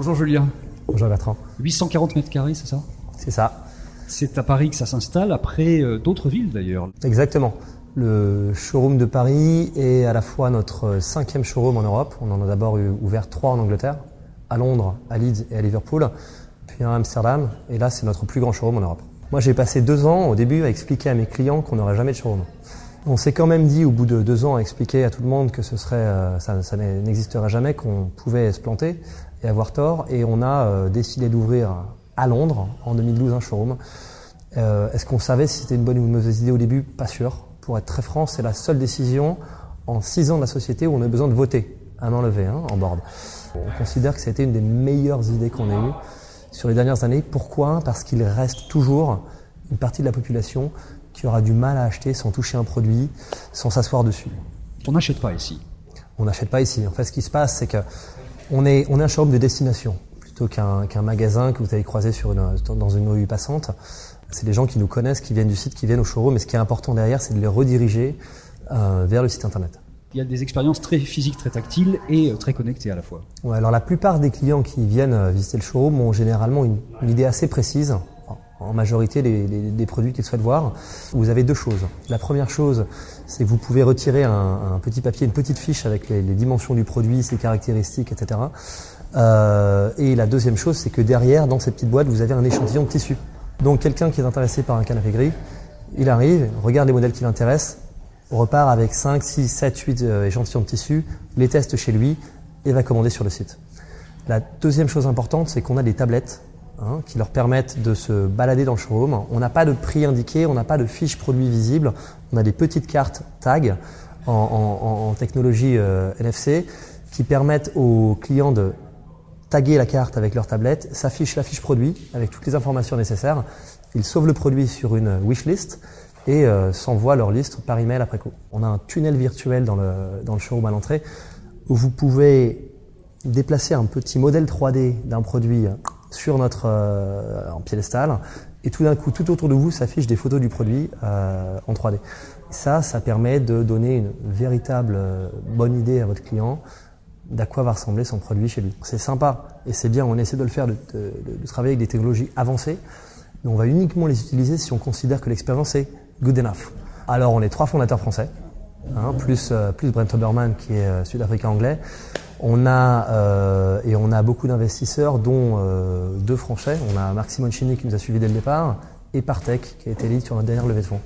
Bonjour Julien. Bonjour Bertrand. 840 mètres carrés, c'est ça? C'est ça. C'est à Paris que ça s'installe, après d'autres villes d'ailleurs. Exactement. Le showroom de Paris est à la fois notre 5e showroom en Europe. On en a d'abord ouvert 3 en Angleterre, à Londres, à Leeds et à Liverpool, puis à Amsterdam. Et là, c'est notre plus grand showroom en Europe. Moi, j'ai passé 2 ans au début à expliquer à mes clients qu'on n'aurait jamais de showroom. On s'est quand même dit au bout de 2 ans à expliquer à tout le monde que ça n'existerait jamais, qu'on pouvait se planter et avoir tort. Et on a décidé d'ouvrir à Londres en 2012 un showroom. Est-ce qu'on savait si c'était une bonne ou une mauvaise idée au début? Pas sûr. Pour être très franc, c'est la seule décision en 6 ans de la société où on a besoin de voter à main levée en board. On considère que ça a été une des meilleures idées qu'on ait eues sur les dernières années. Pourquoi? Parce qu'il reste toujours une partie de la population qui aura du mal à acheter sans toucher un produit, sans s'asseoir dessus. On n'achète pas ici. On n'achète pas ici. En fait, ce qui se passe, c'est qu'on est un showroom de destination plutôt qu'un magasin que vous allez croiser dans une rue passante. C'est des gens qui nous connaissent, qui viennent du site, qui viennent au showroom. Mais ce qui est important derrière, c'est de les rediriger vers le site internet. Il y a des expériences très physiques, très tactiles et très connectées à la fois. Ouais, alors la plupart des clients qui viennent visiter le showroom ont généralement une idée assez précise, en majorité des produits qu'ils souhaitent voir. Vous avez 2 choses. La première chose, c'est que vous pouvez retirer un petit papier, une petite fiche avec les dimensions du produit, ses caractéristiques, etc. Et la deuxième chose, c'est que derrière, dans cette petite boîte, vous avez un échantillon de tissu. Donc quelqu'un qui est intéressé par un canapé gris, il arrive, regarde les modèles qui l'intéressent, repart avec 5, 6, 7, 8 échantillons de tissu, les teste chez lui et va commander sur le site. La deuxième chose importante, c'est qu'on a des tablettes qui leur permettent de se balader dans le showroom. On n'a pas de prix indiqué, on n'a pas de fiche produit visible, on a des petites cartes tag en technologie NFC qui permettent aux clients de taguer la carte avec leur tablette, s'affiche la fiche produit avec toutes les informations nécessaires. Ils sauvent le produit sur une wishlist et s'envoient leur liste par email après coup. On a un tunnel virtuel dans le showroom à l'entrée où vous pouvez déplacer un petit modèle 3D d'un produit sur notre en piédestal et tout d'un coup, tout autour de vous s'affichent des photos du produit en 3D. Ça permet de donner une véritable bonne idée à votre client d'à quoi va ressembler son produit chez lui. C'est sympa et c'est bien, on essaie de le faire, de travailler avec des technologies avancées, mais on va uniquement les utiliser si on considère que l'expérience est good enough. Alors on est 3 fondateurs français, plus Brent Oberman qui est sud-africain anglais. On a beaucoup d'investisseurs, dont 2 français. On a Marc Simoncini qui nous a suivis dès le départ et Partech qui a été lead sur notre dernière levée de fonds.